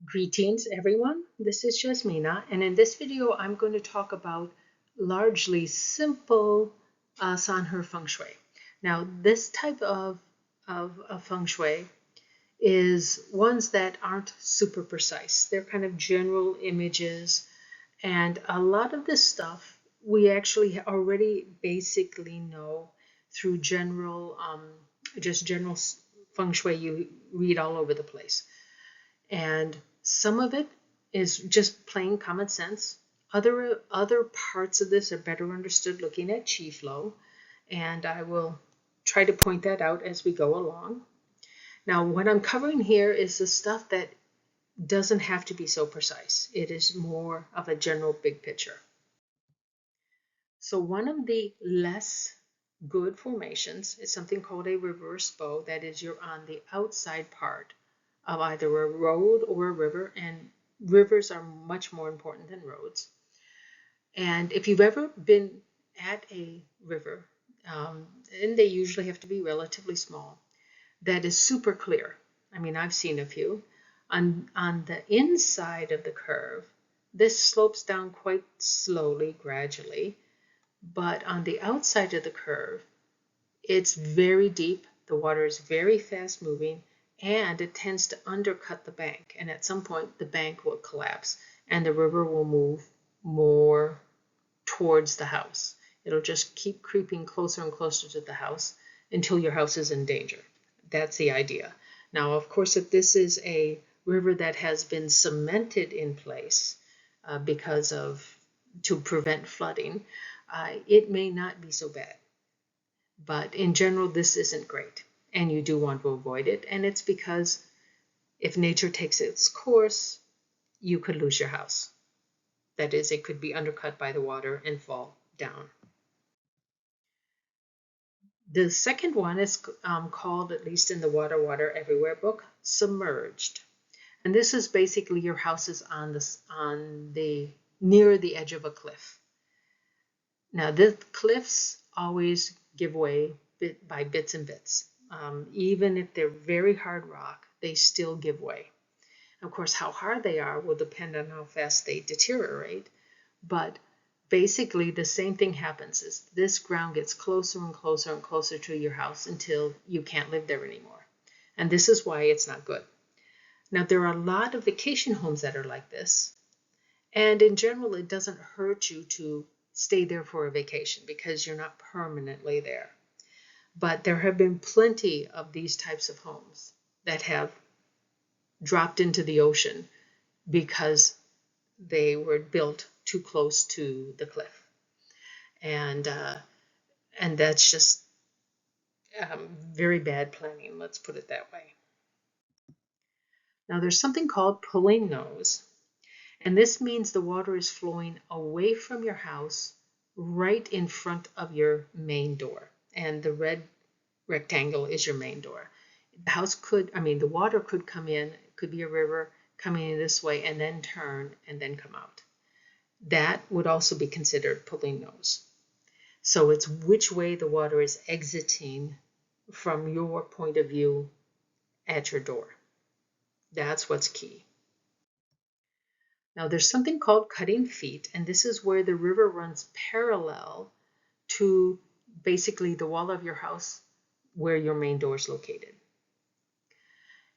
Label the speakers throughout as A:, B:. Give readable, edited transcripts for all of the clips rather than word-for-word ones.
A: Greetings everyone, this is Jasmina, and in this video I'm going to talk about largely simple San He Feng Shui. Now this type of Feng Shui is ones that aren't super precise. They're kind of general images, and a lot of this stuff we actually already basically know through just general Feng Shui you read all over the place. And some of it is just plain common sense. Other parts of this are better understood looking at chi flow, and I will try to point that out as we go along. Now, what I'm covering here is the stuff that doesn't have to be so precise. It is more of a general big picture. So one of the less good formations is something called a reverse bow. That is, you're on the outside part of either a road or a river, and rivers are much more important than roads. And if you've ever been at a river, and they usually have to be relatively small, that is super clear. I mean, I've seen a few. On the inside of the curve, this slopes down quite slowly, gradually, but on the outside of the curve, it's very deep, the water is very fast moving, and it tends to undercut the bank. And at some point, the bank will collapse and the river will move more towards the house. It'll just keep creeping closer and closer to the house until your house is in danger. That's the idea. Now, of course, if this is a river that has been cemented in place to prevent flooding, it may not be so bad. But in general, this isn't great, and you do want to avoid it. And it's because if nature takes its course, you could lose your house. That is, it could be undercut by the water and fall down. The second one is called, at least in the Water Everywhere book, submerged. And this is basically your house is near the edge of a cliff. Now, the cliffs always give way bit by bits and bits. Even if they're very hard rock, they still give way. Of course, how hard they are will depend on how fast they deteriorate. But basically, the same thing happens is this ground gets closer and closer and closer to your house until you can't live there anymore. And this is why it's not good. Now, there are a lot of vacation homes that are like this. And in general, it doesn't hurt you to stay there for a vacation because you're not permanently there. But there have been plenty of these types of homes that have dropped into the ocean because they were built too close to the cliff. And that's just very bad planning, let's put it that way. Now there's something called pulling nose, and this means the water is flowing away from your house right in front of your main door, and the red rectangle is your main door. The water could come in, it could be a river coming in this way and then turn and then come out. That would also be considered pulling nose. So it's which way the water is exiting from your point of view at your door. That's what's key. Now there's something called cutting feet, and this is where the river runs parallel to basically the wall of your house where your main door is located.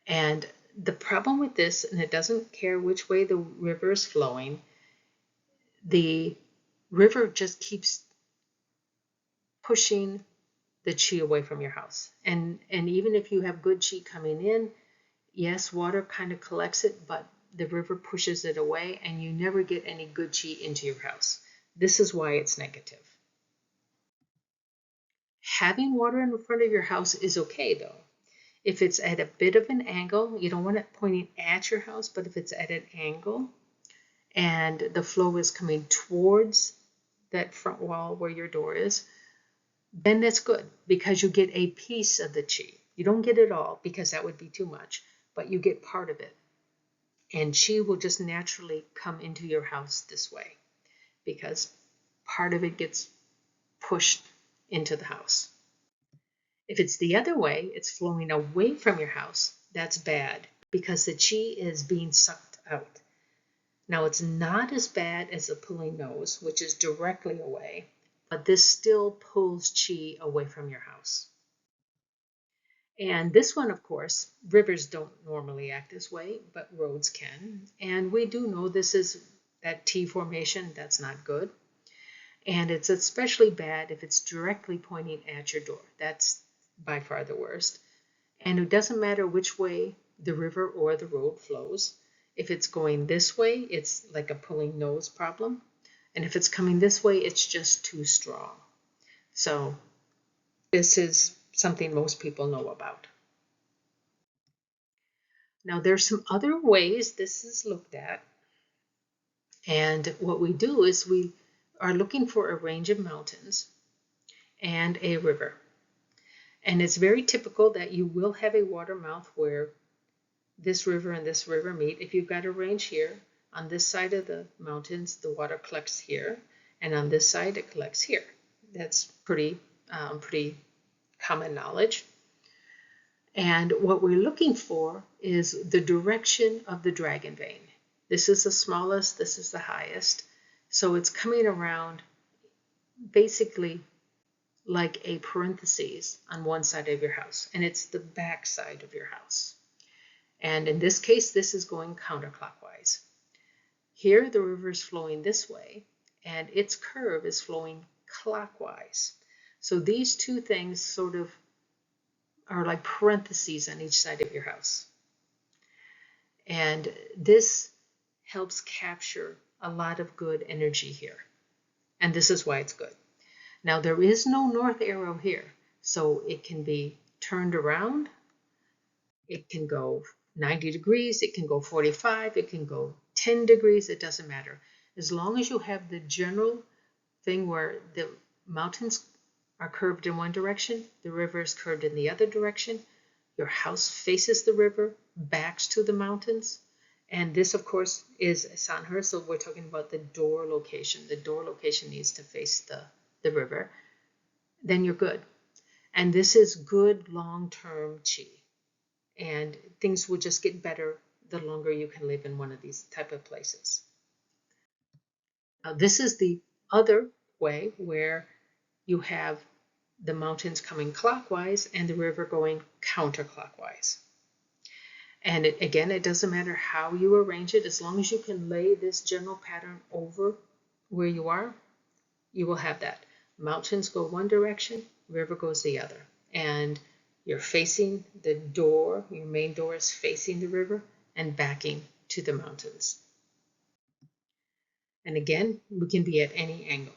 A: And the problem with this, and it doesn't care which way the river is flowing, the river just keeps pushing the chi away from your house. And even if you have good chi coming in, yes, water kind of collects it, but the river pushes it away and you never get any good chi into your house. This is why it's negative. Having water in front of your house is okay though. If it's at a bit of an angle, you don't want it pointing at your house, but if it's at an angle and the flow is coming towards that front wall where your door is, then that's good because you get a piece of the chi. You don't get it all because that would be too much, but you get part of it. And chi will just naturally come into your house this way because part of it gets pushed into the house. If it's the other way, it's flowing away from your house, that's bad because the qi is being sucked out. Now, it's not as bad as a pulling nose, which is directly away, but this still pulls qi away from your house. And this one, of course, rivers don't normally act this way, but roads can. And we do know this is that T formation, that's not good. And it's especially bad if it's directly pointing at your door. That's by far the worst. And it doesn't matter which way the river or the road flows. If it's going this way, it's like a pulling nose problem. And if it's coming this way, it's just too strong. So this is something most people know about. Now there's some other ways this is looked at. And what we do is we are looking for a range of mountains and a river. And it's very typical that you will have a water mouth where this river and this river meet. If you've got a range here, on this side of the mountains, the water collects here, and on this side, it collects here. That's pretty common knowledge. And what we're looking for is the direction of the dragon vein. This is the smallest, this is the highest. So it's coming around basically like a parenthesis on one side of your house, and it's the back side of your house. And in this case, this is going counterclockwise. Here, the river is flowing this way, and its curve is flowing clockwise. So these two things sort of are like parentheses on each side of your house. And this helps capture a lot of good energy here. And this is why it's good. Now, there is no north arrow here, so it can be turned around. It can go 90 degrees, it can go 45, it can go 10 degrees, it doesn't matter. As long as you have the general thing where the mountains are curved in one direction, the river is curved in the other direction, your house faces the river, backs to the mountains, and this, of course, is San He, so we're talking about the door location. The door location needs to face the river. Then you're good. And this is good long-term qi. And things will just get better the longer you can live in one of these type of places. Now, this is the other way where you have the mountains coming clockwise and the river going counterclockwise. And again, it doesn't matter how you arrange it, as long as you can lay this general pattern over where you are, you will have that. Mountains go one direction, river goes the other. And you're facing the door, your main door is facing the river and backing to the mountains. And again, we can be at any angle.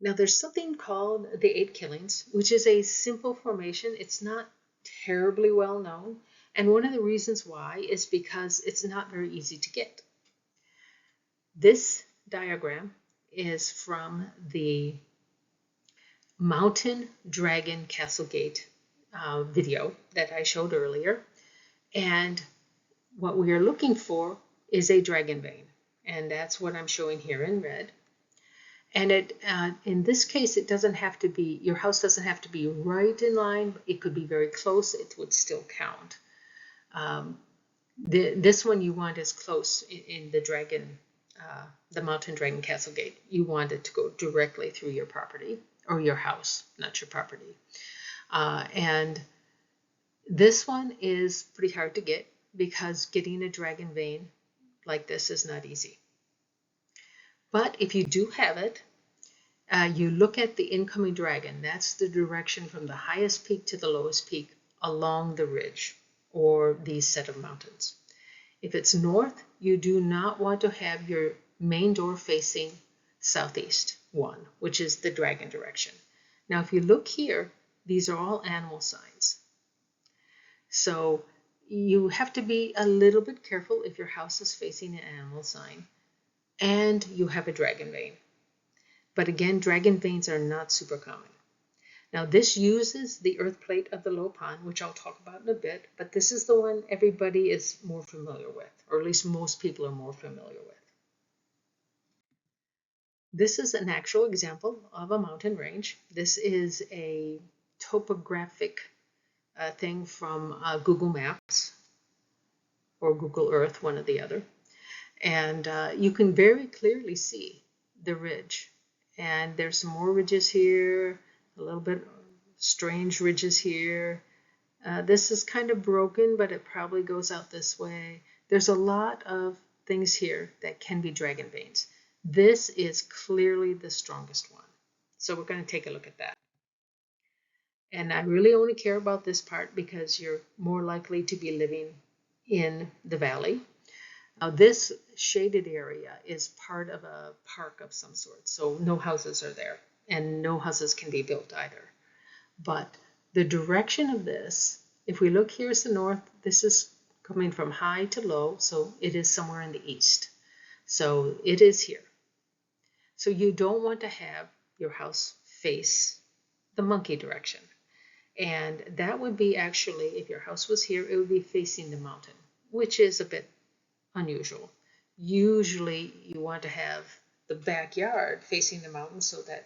A: Now there's something called the Eight Killings, which is a simple formation. It's not terribly well known. And one of the reasons why is because it's not very easy to get. This diagram is from the Mountain Dragon Castle Gate video that I showed earlier. And what we are looking for is a dragon vein. And that's what I'm showing here in red. And in this case, it doesn't have to be, your house doesn't have to be right in line. It could be very close. It would still count. This one you want as close in the dragon, the Mountain Dragon Castle Gate. You want it to go directly through your property or your house, not your property. And this one is pretty hard to get because getting a dragon vein like this is not easy. But if you do have it, you look at the incoming dragon. That's the direction from the highest peak to the lowest peak along the ridge or these set of mountains. If it's north, you do not want to have your main door facing southeast one, which is the dragon direction. Now, if you look here, these are all animal signs. So you have to be a little bit careful if your house is facing an animal sign and you have a dragon vein. But again, dragon veins are not super common. Now this uses the earth plate of the low pond, which I'll talk about in a bit, but this is the one everybody is more familiar with, or at least most people are more familiar with. This is an actual example of a mountain range. This is a topographic thing from Google Maps or Google Earth, one or the other. And you can very clearly see the ridge. And there's some more ridges here, a little bit strange ridges here. This is kind of broken, but it probably goes out this way. There's a lot of things here that can be dragon veins. This is clearly the strongest one. So we're going to take a look at that. And I really only care about this part because you're more likely to be living in the valley. Now this shaded area is part of a park of some sort, so no houses are there, and no houses can be built either. But the direction of this, if we look here is the north, this is coming from high to low, so it is somewhere in the east. So it is here. So you don't want to have your house face the monkey direction. And that would be actually, if your house was here, it would be facing the mountain, which is a bit unusual. Usually you want to have the backyard facing the mountain so that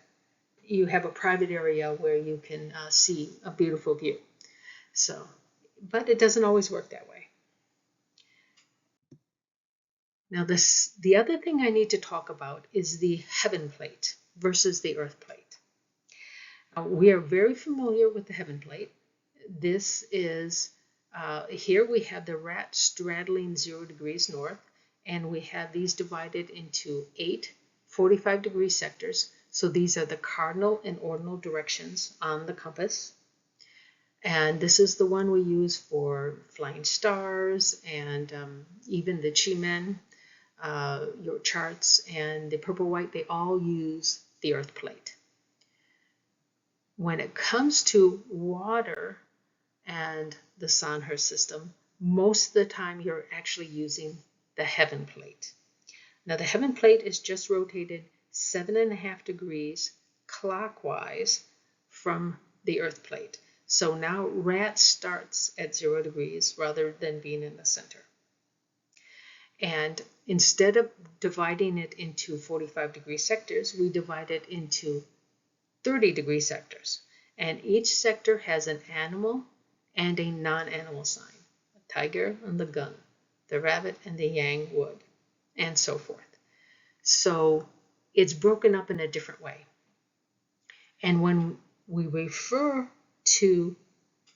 A: you have a private area where you can see a beautiful view. So, but it doesn't always work that way. Now the other thing I need to talk about is the heaven plate versus the earth plate. We are very familiar with the heaven plate. This is, here we have the rat straddling 0 degrees north, and we have these divided into 8 45-degree sectors. So these are the cardinal and ordinal directions on the compass. And this is the one we use for flying stars and even the chi men, your charts, and the purple white, they all use the earth plate. When it comes to water and the San He system, most of the time you're actually using the heaven plate. Now the heaven plate is just rotated 7.5 degrees clockwise from the earth plate. So now rat starts at 0 degrees rather than being in the center. And instead of dividing it into 45-degree sectors, we divide it into 30-degree sectors, and each sector has an animal and a non-animal sign, the tiger and the gun, the rabbit and the yang wood, and so forth. So it's broken up in a different way. And when we refer to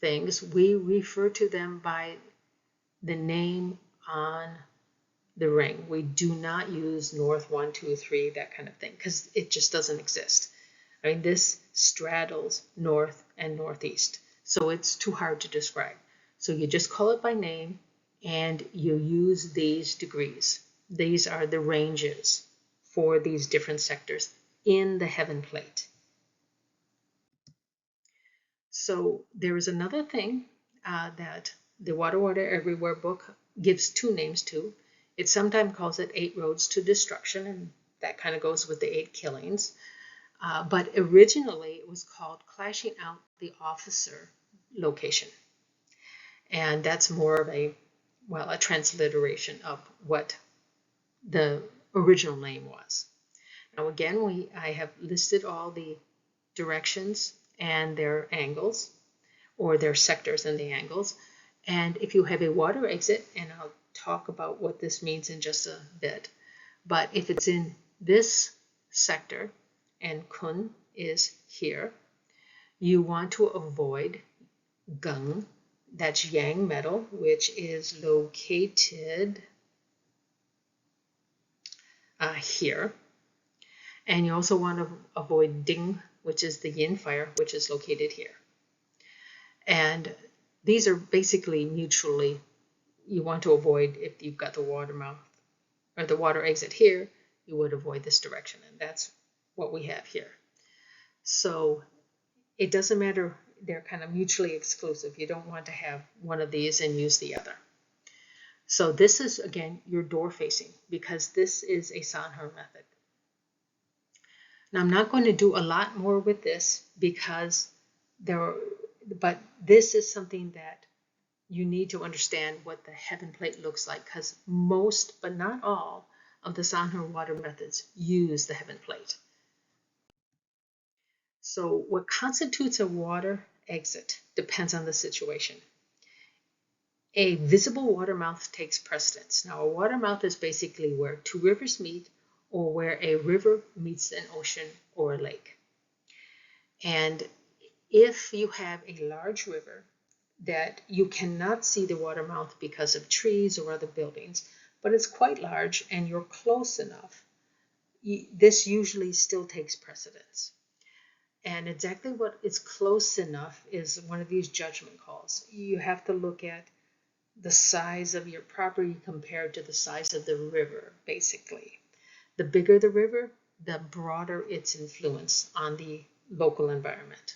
A: things, we refer to them by the name on the ring. We do not use north 1, 2, 3, that kind of thing, because it just doesn't exist. I mean, this straddles north and northeast, so it's too hard to describe. So you just call it by name, and you use these degrees. These are the ranges for these different sectors in the heaven plate. So there is another thing that the Water Everywhere book gives 2 names to. It sometimes calls it 8 roads to destruction, and that kind of goes with the 8 killings. But originally it was called Clashing Out the Officer Location. And that's more of a transliteration of what the original name was. Now again, I have listed all the directions and their angles, or their sectors and the angles. And if you have a water exit, and I'll talk about what this means in just a bit, but if it's in this sector, and kun is here, you want to avoid gung, that's yang metal, which is located here. And you also want to avoid ding, which is the yin fire, which is located here. And these are basically mutually, you want to avoid, if you've got the water mouth or the water exit here, you would avoid this direction, and that's what we have here. So it doesn't matter, they're kind of mutually exclusive. You don't want to have one of these and use the other. So this is, again, your door facing, because this is a San He method. Now I'm not going to do a lot more with this because but this is something that you need to understand what the heaven plate looks like, because most, but not all, of the San He water methods use the heaven plate. So what constitutes a water exit depends on the situation. A visible water mouth takes precedence. Now, a water mouth is basically where two rivers meet or where a river meets an ocean or a lake. And if you have a large river that you cannot see the water mouth because of trees or other buildings, but it's quite large and you're close enough, this usually still takes precedence. And exactly what is close enough is one of these judgment calls. You have to look at the size of your property compared to the size of the river, basically. The bigger the river, the broader its influence on the local environment.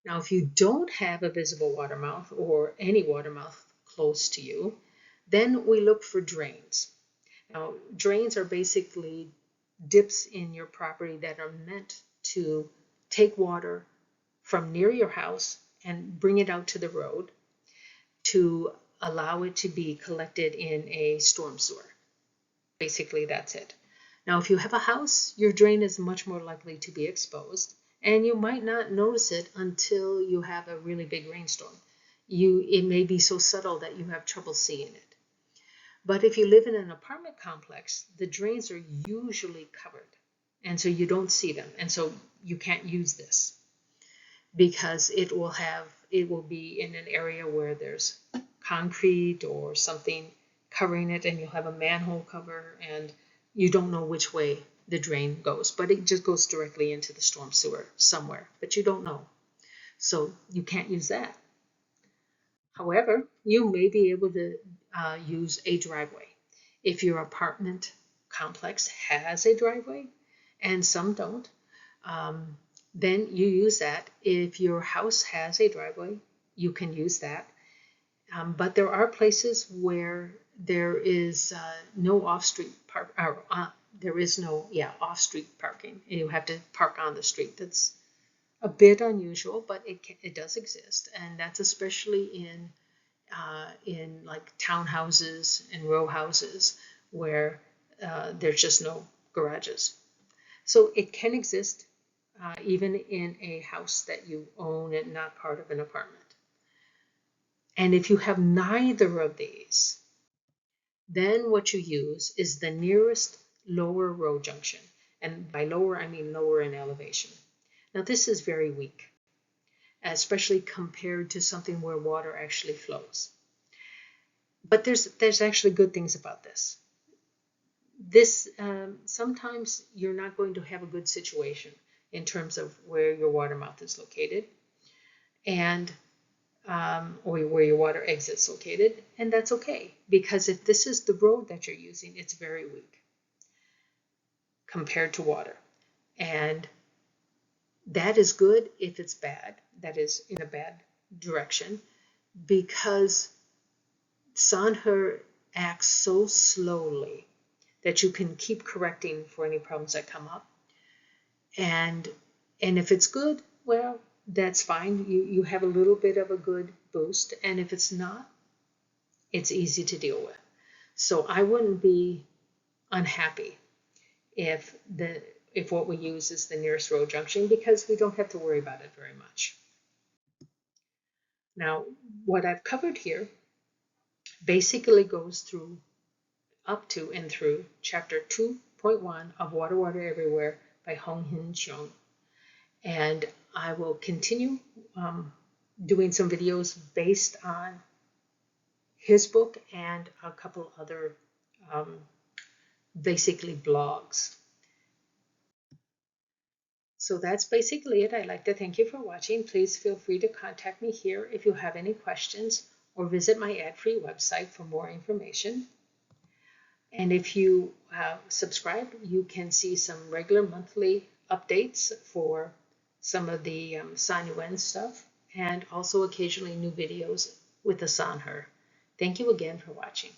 A: Now, if you don't have a visible water mouth or any water mouth close to you, then we look for drains. Now, drains are basically dips in your property that are meant to take water from near your house and bring it out to the road to allow it to be collected in a storm sewer. Basically, that's it. Now, if you have a house, your drain is much more likely to be exposed, and you might not notice it until you have a really big rainstorm. It may be so subtle that you have trouble seeing it. But if you live in an apartment complex, the drains are usually covered, and so you don't see them, and so you can't use this because it will be in an area where there's concrete or something covering it, and you'll have a manhole cover, and you don't know which way the drain goes, but it just goes directly into the storm sewer somewhere, but you don't know. So you can't use that. However, you may be able to use a driveway. If your apartment complex has a driveway, and some don't, then you use that. If your house has a driveway, you can use that. But there are places where there is no off-street park, or there is no off-street parking. You have to park on the street. That's a bit unusual, but it does exist, and that's especially in like townhouses and row houses where there's just no garages. So it can exist even in a house that you own and not part of an apartment. And if you have neither of these, then what you use is the nearest lower row junction. And by lower, I mean lower in elevation. Now this is very weak, especially compared to something where water actually flows. But there's actually good things about this. Sometimes you're not going to have a good situation in terms of where your water mouth is located, and or where your water exit's located, and that's okay, because if this is the road that you're using, it's very weak compared to water. And that is good if it's bad, that is in a bad direction, because San He acts so slowly that you can keep correcting for any problems that come up. And if it's good, well, that's fine. You have a little bit of a good boost. And if it's not, it's easy to deal with. So I wouldn't be unhappy if what we use is the nearest road junction, because we don't have to worry about it very much. Now, what I've covered here basically goes through up to and through chapter 2.1 of Water, Water Everywhere by Hong Hin Cheong. And I will continue doing some videos based on his book and a couple other basically blogs. So that's basically it. I'd like to thank you for watching. Please feel free to contact me here if you have any questions, or visit my ad-free website for more information. And if you subscribe, you can see some regular monthly updates for some of the San Yuan stuff, and also occasionally new videos with the San He. Thank you again for watching.